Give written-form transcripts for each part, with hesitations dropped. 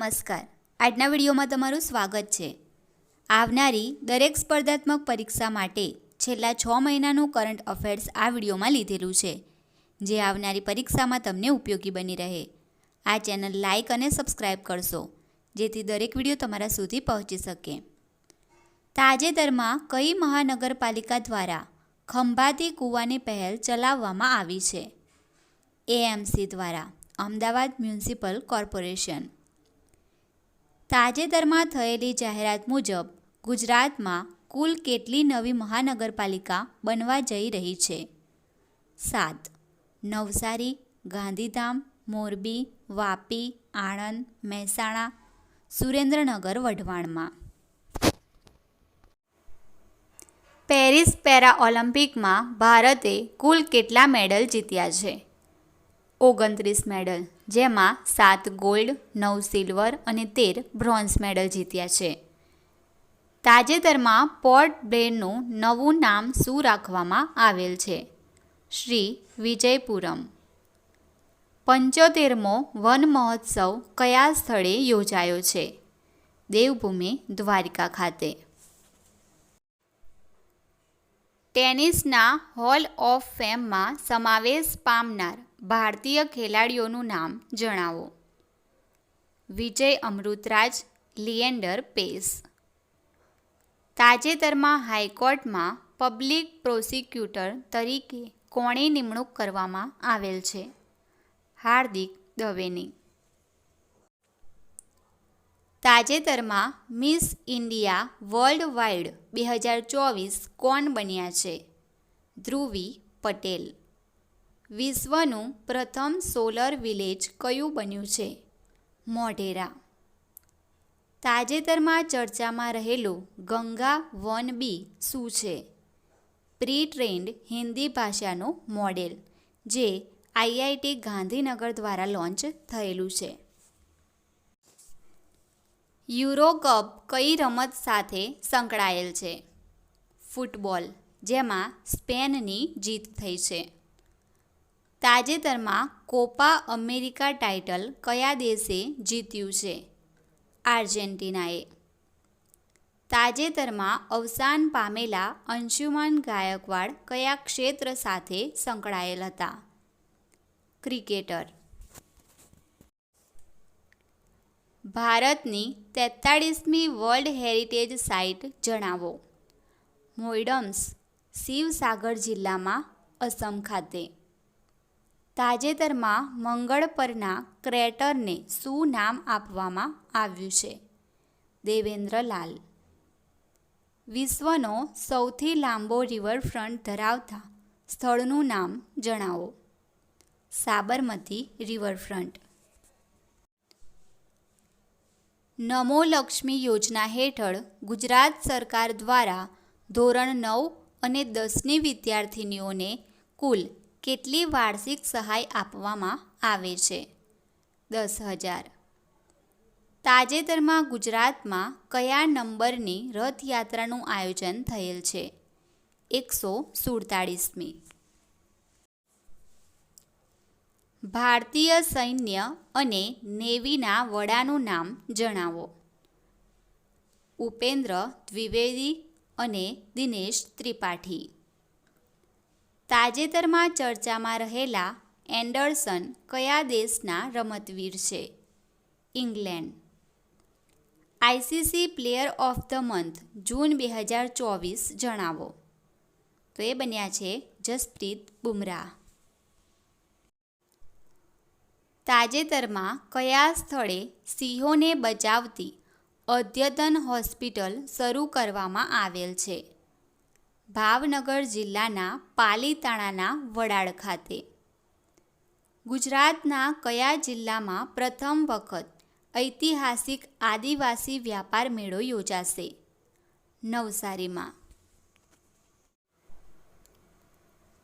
નમસ્કાર. આજના વિડીયોમાં તમારું સ્વાગત છે. આવનારી દરેક સ્પર્ધાત્મક પરીક્ષા માટે છેલ્લા 6 મહિનાનું કરંટ અફેર્સ આ વિડીયોમાં લીધેલું છે, જે આવનારી પરીક્ષામાં તમને ઉપયોગી બની રહે. આ ચેનલ લાઇક અને સબસ્ક્રાઈબ કરશો, જેથી દરેક વિડીયો તમારા સુધી પહોંચી શકે. તાજેતરમાં કઈ મહાનગરપાલિકા દ્વારા ખંભાતી કૂવાની પહેલ ચલાવવામાં આવી છે? એએમસી દ્વારા અમદાવાદ મ્યુનિસિપલ કોર્પોરેશન. તાજેતરમાં થયેલી જાહેરાત મુજબ ગુજરાતમાં કુલ કેટલી નવી મહાનગરપાલિકા બનવા જઈ રહી છે? 7. નવસારી, ગાંધીધામ, મોરબી, વાપી, આણંદ, મહેસાણા, સુરેન્દ્રનગર, વઢવાણમાં. પેરિસ પેરા ઓલિમ્પિકમાં ભારતે કુલ કેટલા મેડલ જીત્યા છે? 29 મેડલ, જેમાં 7 ગોલ્ડ, 9 સિલ્વર અને 13 બ્રોન્ઝ મેડલ જીત્યા છે. તાજેતરમાં પોર્ટ બ્લેરનું નવું નામ શું રાખવામાં આવેલ છે? શ્રી વિજયપુરમ. 75મો વન મહોત્સવ કયા સ્થળે યોજાયો છે? દેવભૂમિ દ્વારિકા ખાતે. ટેનિસના હોલ ઓફ ફેમમાં સમાવેશ પામનાર ભારતીય ખેલાડીઓનું નામ જણાવો. વિજય અમૃતરાજ, લિએન્ડર પેસ. તાજેતરમાં હાઈકોર્ટમાં પબ્લિક પ્રોસિક્યુટર તરીકે કોની નિમણૂક કરવામાં આવેલ છે? હાર્દિક દવેની. તાજેતરમાં મિસ ઇન્ડિયા વર્લ્ડ વાઇડ 2024 કોણ બન્યા છે? ધ્રુવી પટેલ. વિશ્વનું પ્રથમ સોલર વિલેજ કયું બન્યું છે? મોઢેરા. તાજેતરમાં ચર્ચામાં રહેલું ગંગા 1B શું છે? પ્રી ટ્રેન્ડ હિન્દી ભાષાનું મોડેલ, જે આઈઆઈટી ગાંધીનગર દ્વારા લોન્ચ થયેલું છે. યુરો કપ કઈ રમત સાથે સંકળાયેલ છે? ફૂટબોલ, જેમાં સ્પેનની જીત થઈ છે. તાજેતરમાં કોપા અમેરિકા ટાઇટલ કયા દેશે જીત્યું છે? આર્જેન્ટિનાએ. તાજેતરમાં અવસાન પામેલા અંશુમન ગાયકવાડ કયા ક્ષેત્ર સાથે સંકળાયેલ હતા? ક્રિકેટર. ભારતની 43મી વર્લ્ડ હેરિટેજ સાઇટ જણાવો. મોઇડમ્સ, શિવસાગર જિલ્લામાં, અસમ ખાતે. તાજેતરમાં મંગળ પરના ક્રેટરને શું નામ આપવામાં આવ્યું છે? દેવેન્દ્રલાલ. વિશ્વનો સૌથી લાંબો રિવરફ્રન્ટ ધરાવતા સ્થળનું નામ જણાવો. સાબરમતી રિવરફ્રન્ટ. નમો લક્ષ્મી યોજના હેઠળ ગુજરાત સરકાર દ્વારા ધોરણ 9 અને 10ની વિદ્યાર્થીનીઓને કુલ કેટલી વાર્ષિક સહાય આપવામાં આવે છે? 10,000. તાજેતરમાં ગુજરાતમાં કયા નંબરની રથયાત્રાનું આયોજન થયેલ છે? 147મી. ભારતીય સૈન્ય અને નેવીના વડાનું નામ જણાવો. ઉપેન્દ્ર દ્વિવેદી અને દિનેશ ત્રિપાઠી. તાજેતરમાં ચર્ચામાં રહેલા એન્ડરસન કયા દેશના રમતવીર છે? England. ICC player of the month June 2024 જણાવો. તો એ બન્યા છે જસપ્રીત બુમરાહ. તાજેતરમાં કયા સ્થળે સિંહોને બચાવતી અદ્યતન હોસ્પિટલ શરૂ કરવામાં આવેલ છે? ભાવનગર જિલ્લાના પાલીતાણાના વડાળ ખાતે. ગુજરાતના કયા જિલ્લામાં પ્રથમ વખત ઐતિહાસિક આદિવાસી વ્યાપાર મેળો યોજાશે? નવસારીમાં.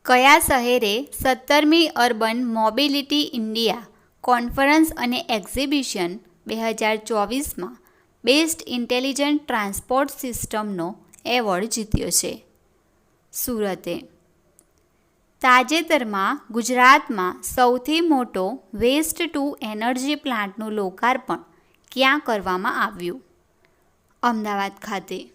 કયા શહેરે 17મી અર્બન મોબિલિટી ઇન્ડિયા કોન્ફરન્સ અને એક્ઝિબિશન 2024માં બેસ્ટ ઇન્ટેલિજન્ટ ટ્રાન્સપોર્ટ સિસ્ટમનો એવોર્ડ જીત્યો છે? સુરતે. તાજેતરમાં ગુજરાતમાં સૌથી મોટો વેસ્ટ ટુ એનર્જી પ્લાન્ટનું લોકાર્પણ ક્યાં કરવામાં આવ્યું? અમદાવાદ ખાતે.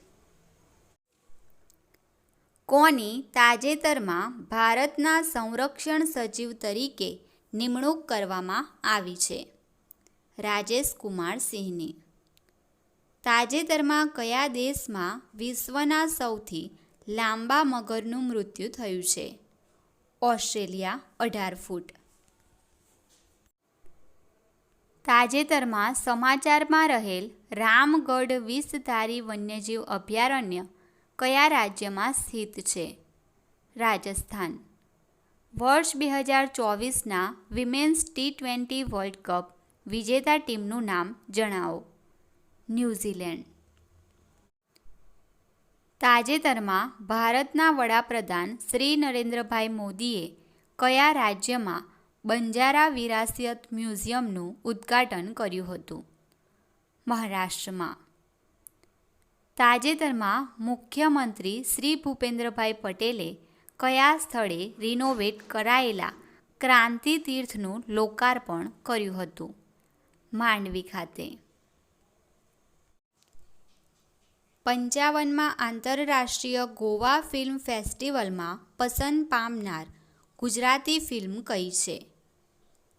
કોની તાજેતરમાં ભારતના સંરક્ષણ સચિવ તરીકે નિમણૂક કરવામાં આવી છે? રાજેશ કુમાર સિંહની. તાજેતરમાં કયા દેશમાં વિશ્વના સૌથી લાંબા મગરનું મૃત્યુ થયું છે? ઓસ્ટ્રેલિયા 18 ફૂટ. તાજેતરમાં સમાચારમાં રહેલ રામગઢ વિષધારી વન્યજીવ અભયારણ્ય કયા રાજ્યમાં સ્થિત છે? રાજસ્થાન. વર્ષ 2024ના વિમેન્સ T20 વર્લ્ડ કપ વિજેતા ટીમનું નામ જણાવો. ન્યૂઝીલેન્ડ. તાજેતરમાં ભારતના વડાપ્રધાન શ્રી નરેન્દ્રભાઈ મોદીએ કયા રાજ્યમાં બંજારા વિરાસત મ્યુઝિયમનું ઉદ્ઘાટન કર્યું હતું? મહારાષ્ટ્રમાં. તાજેતરમાં મુખ્યમંત્રી શ્રી ભૂપેન્દ્રભાઈ પટેલે કયા સ્થળે રિનોવેટ કરાયેલા ક્રાંતિ તીર્થનું લોકાર્પણ કર્યું હતું? માંડવી ખાતે. 55માં આંતરરાષ્ટ્રીય ગોવા ફિલ્મ ફેસ્ટિવલમાં પસંદ પામનાર ગુજરાતી ફિલ્મ કઈ છે?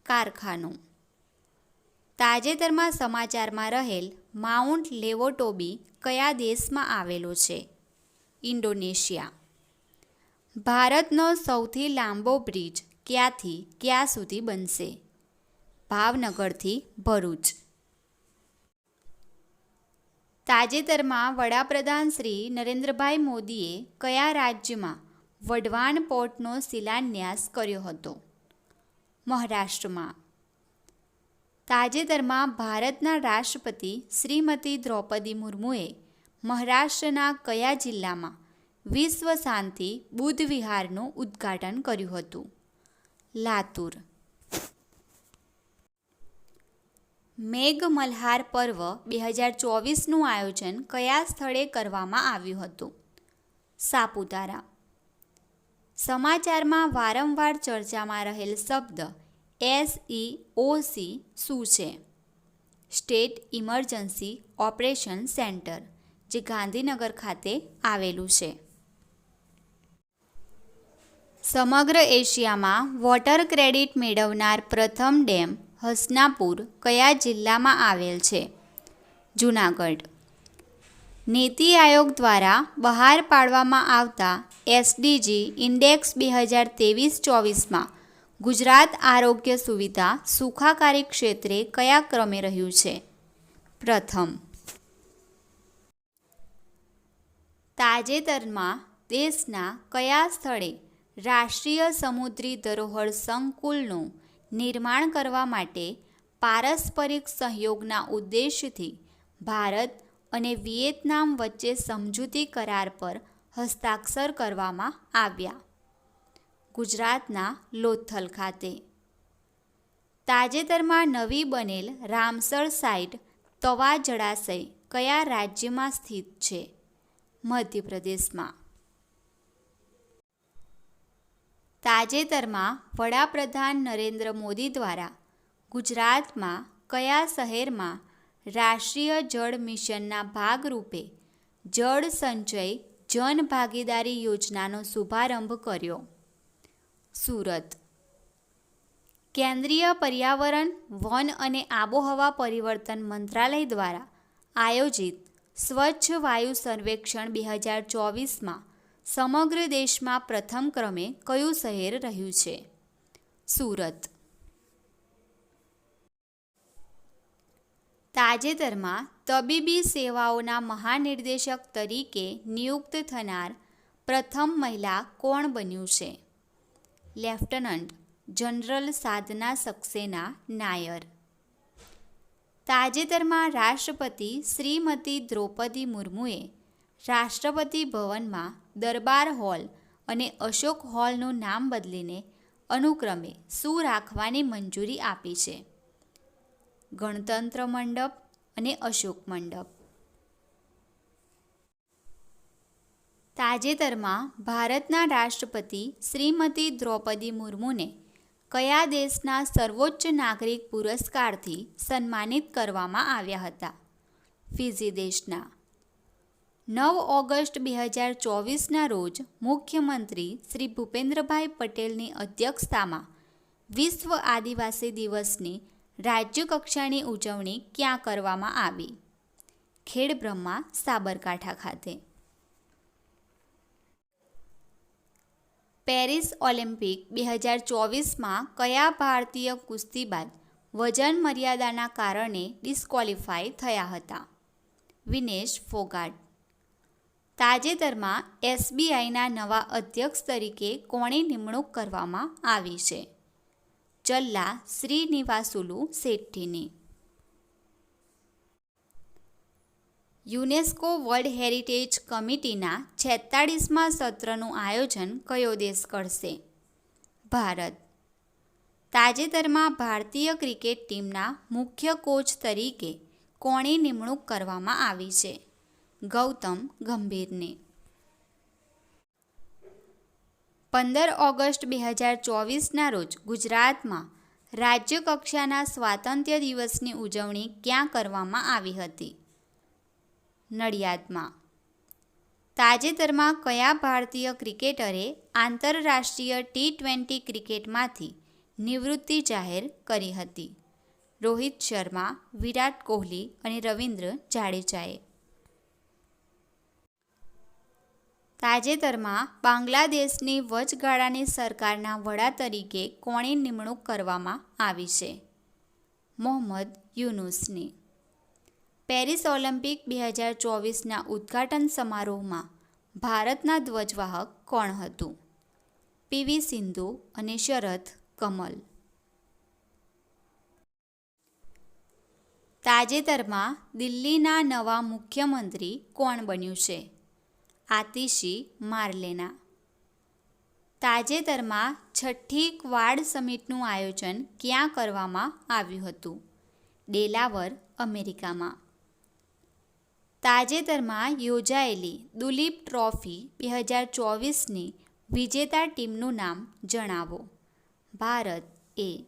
કારખાનું. તાજેતરમાં સમાચારમાં રહેલ માઉન્ટ લેવોટોબી કયા દેશમાં આવેલો છે? ઇન્ડોનેશિયા. ભારતનો સૌથી લાંબો બ્રિજ ક્યાંથી ક્યાં સુધી બનશે? ભાવનગરથી ભરૂચ. તાજેતરમાં વડાપ્રધાન શ્રી નરેન્દ્રભાઈ મોદીએ કયા રાજ્યમાં વઢવાણ પોર્ટનો શિલાન્યાસ કર્યો હતો? મહારાષ્ટ્રમાં. તાજેતરમાં ભારતના રાષ્ટ્રપતિ શ્રીમતી દ્રૌપદી મુર્મુએ મહારાષ્ટ્રના કયા જિલ્લામાં વિશ્વ શાંતિ બુદ્ધ વિહારનું ઉદ્ઘાટન કર્યું હતું? લાતુર. મેઘમલ્હાર પર્વ 2024નું આયોજન કયા સ્થળે કરવામાં આવ્યું હતું? સાપુતારા. સમાચારમાં વારંવાર ચર્ચામાં રહેલ શબ્દ SEOC શું છે? સ્ટેટ ઇમરજન્સી ઓપરેશન સેન્ટર, જે ગાંધીનગર ખાતે આવેલું છે. સમગ્ર એશિયામાં વોટર ક્રેડિટ મેળવનાર પ્રથમ ડેમ હસનાપુર કયા જિલ્લામાં આવેલ છે? જૂનાગઢ. નીતિ આયોગ દ્વારા બહાર પાડવામાં આવતા SDG ઇન્ડેક્સ 2023-24માં ગુજરાત આરોગ્ય સુવિધા સુખાકારી ક્ષેત્રે કયા ક્રમે રહ્યું છે? પ્રથમ. તાજેતરમાં દેશના કયા સ્થળે રાષ્ટ્રીય સમુદ્રી ધરોહર સંકુલનું નિર્માણ કરવા માટે પારસ્પરિક સહયોગના ઉદ્દેશથી ભારત અને વિયેતનામ વચ્ચે સમજૂતી કરાર પર હસ્તાક્ષર કરવામાં આવ્યા? ગુજરાતના લોથલ ખાતે. તાજેતરમાં નવી બનેલ રામસર સાઇટ તવા જળાશય કયા રાજ્યમાં સ્થિત છે? મધ્યપ્રદેશમાં. તાજેતરમાં વડાપ્રધાન નરેન્દ્ર મોદી દ્વારા ગુજરાતમાં કયા શહેરમાં રાષ્ટ્રીય જળ મિશનના ભાગરૂપે જળ સંચય જન ભાગીદારી યોજનાનો શુભારંભ કર્યો? સુરત. કેન્દ્રીય પર્યાવરણ, વન અને આબોહવા પરિવર્તન મંત્રાલય દ્વારા આયોજિત સ્વચ્છ વાયુ સર્વેક્ષણ 2024માં સમગ્ર દેશમાં પ્રથમ ક્રમે કયું શહેર રહ્યું છે? સુરત. તાજેતરમાં તબીબી સેવાઓના મહાનિર્દેશક તરીકે નિયુક્ત થનાર પ્રથમ મહિલા કોણ બન્યું છે? લેફ્ટનન્ટ જનરલ સાધના સક્સેના નાયર. તાજેતરમાં રાષ્ટ્રપતિ શ્રીમતી દ્રૌપદી મુર્મુએ રાષ્ટ્રપતિ ભવનમાં દરબાર હોલ અને અશોક હોલનું નામ બદલીને અનુક્રમે શું રાખવાની મંજૂરી આપી છે? ગણતંત્ર મંડપ અને અશોક મંડપ. તાજેતરમાં ભારતના રાષ્ટ્રપતિ શ્રીમતી દ્રૌપદી મુર્મુને કયા દેશના સર્વોચ્ચ નાગરિક પુરસ્કારથી સન્માનિત કરવામાં આવ્યા હતા? ફિજી દેશના. 9 ઓગસ્ટ 2024ના રોજ મુખ્યમંત્રી શ્રી ભૂપેન્દ્રભાઈ પટેલની અધ્યક્ષતામાં વિશ્વ આદિવાસી દિવસની રાજ્યકક્ષાની ઉજવણી ક્યાં કરવામાં આવી? ખેડબ્રહ્મા, સાબરકાંઠા ખાતે. પેરિસ ઓલિમ્પિક 2024માં કયા ભારતીય કુસ્તીબાજ વજન મર્યાદાના કારણે ડિસ્ક્વોલિફાય થયા હતા? વિનેશ ફોગાટ. તાજેતરમાં SBIના નવા અધ્યક્ષ તરીકે કોની નિમણૂક કરવામાં આવી છે? ચલ્લા શ્રીનિવાસુલુ શેટ્ટીની. યુનેસ્કો વર્લ્ડ હેરિટેજ કમિટીના 46મા સત્રનું આયોજન કયો દેશ કરશે? ભારત. તાજેતરમાં ભારતીય ક્રિકેટ ટીમના મુખ્ય કોચ તરીકે કોની નિમણૂક કરવામાં આવી છે? ગૌતમ ગંભીરની. 15 ઓગસ્ટ 2024ના રોજ ગુજરાતમાં રાજ્યકક્ષાના સ્વાતંત્ર્ય દિવસની ઉજવણી ક્યાં કરવામાં આવી હતી? નડિયાદમાં. તાજેતરમાં કયા ભારતીય ક્રિકેટરે આંતરરાષ્ટ્રીય T20 ક્રિકેટમાંથી નિવૃત્તિ જાહેર કરી હતી? રોહિત શર્મા, વિરાટ કોહલી અને રવિન્દ્ર જાડેજાએ. તાજેતરમાં બાંગ્લાદેશની વચગાળાની સરકારના વડા તરીકે કોની નિમણૂક કરવામાં આવી છે? મોહમ્મદ યુનુસની. પેરિસ ઓલિમ્પિક 2024ના ઉદ્ઘાટન સમારોહમાં ભારતના ધ્વજવાહક કોણ હતું? PV સિંધુ અને શરથ કમલ. તાજેતરમાં દિલ્હીના નવા મુખ્યમંત્રી કોણ બન્યું છે? આતિશી માર્લેના. તાજેતરમાં 6ઠ્ઠી ક્વાડ સમિટનું આયોજન ક્યાં કરવામાં આવ્યું હતું? ડેલાવર, અમેરિકામાં. તાજેતરમાં યોજાયેલી દુલીપ ટ્રોફી 2024ની વિજેતા ટીમનું નામ જણાવો. ભારત એ.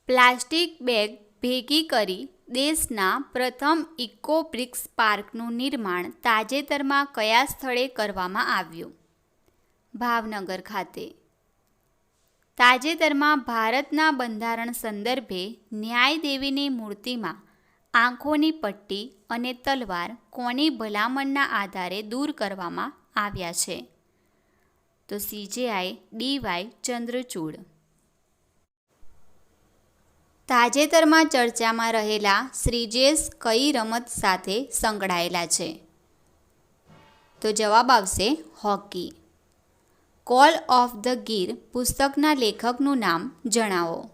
પ્લાસ્ટિક બેગ ભેગી કરી દેશના પ્રથમ ઇકો-બ્રિક્સ પાર્કનું નિર્માણ તાજેતરમાં કયા સ્થળે કરવામાં આવ્યું? ભાવનગર ખાતે. તાજેતરમાં ભારતના બંધારણ સંદર્ભે ન્યાયદેવીની મૂર્તિમાં આંખોની પટ્ટી અને તલવાર કોની ભલામણના આધારે દૂર કરવામાં આવ્યા છે? તો CJI DY ચંદ્રચૂડ. તાજેતરમાં ચર્ચામાં રહેલા શ્રીજેશ કઈ રમત સાથે સંકળાયેલા છે? તો જવાબ આવશે hockey. Call of the Gir પુસ્તકના લેખકનું નામ જણાવો.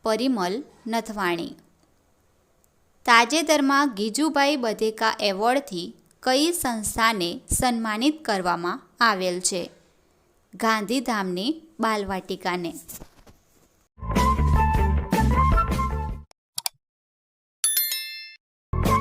પરિમલ નથવાણી. તાજેતરમાં ગીજુભાઈ બધેકા એવોર્ડથી કઈ સંસ્થાને સન્માનિત કરવામાં આવેલ છે? ગાંધીધામની બાલવાટિકાને.